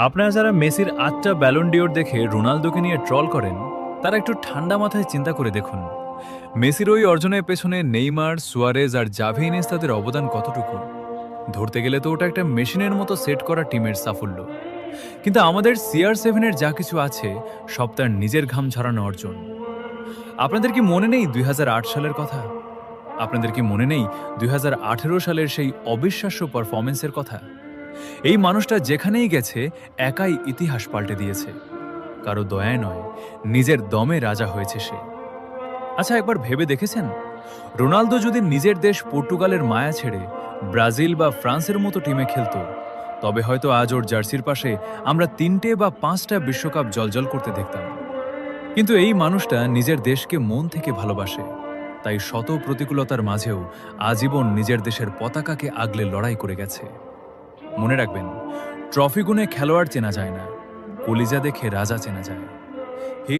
আপনারা যারা মেসির ৮টা ব্যালন ডিওর দেখে রোনালদোকে নিয়ে ট্রল করেন, তারা একটু ঠান্ডা মাথায় চিন্তা করে দেখুন মেসির ওই অর্জনের পেছনে নেইমার, সুয়ারেজ আর জাভি ইনিয়েস্তাদের অবদান কতটুকু। ধরতে গেলে তো ওটা একটা মেশিনের মতো সেট করা টিমের সাফল্য। কিন্তু আমাদের CR7-এর যা কিছু আছে সব তার নিজের ঘাম ঝরানো অর্জন। আপনাদের কি মনে নেই ২০০৮ সালের কথা? আপনাদের কি মনে নেই ২০১৮ সালের সেই অবিশ্বাস্য পারফরমেন্সের কথা? এই মানুষটা যেখানেই গেছে একাই ইতিহাস পাল্টে দিয়েছে। কারো দয়ায় নয়, নিজের দমে রাজা হয়েছে সে। আচ্ছা, একবার ভেবে দেখেছেন, রোনালদো যদি নিজের দেশ পর্তুগালের মায়া ছেড়ে ব্রাজিল বা ফ্রান্সের মতো টিমে খেলতো, তবে হয়তো আজ ওর জার্সির পাশে আমরা ৩টে বা ৫টা বিশ্বকাপ জলজল করতে দেখতাম। কিন্তু এই মানুষটা নিজের দেশকে মন থেকে ভালোবাসে, তাই শত প্রতিকূলতার মাঝেও আজীবন নিজের দেশের পতাকাকে আগলে লড়াই করে গেছে। মনে রাখবেন, ট্রফি গুণে খেলোয়াড় চেনা যায় না, কলিজা দেখে রাজা চেনা যায়।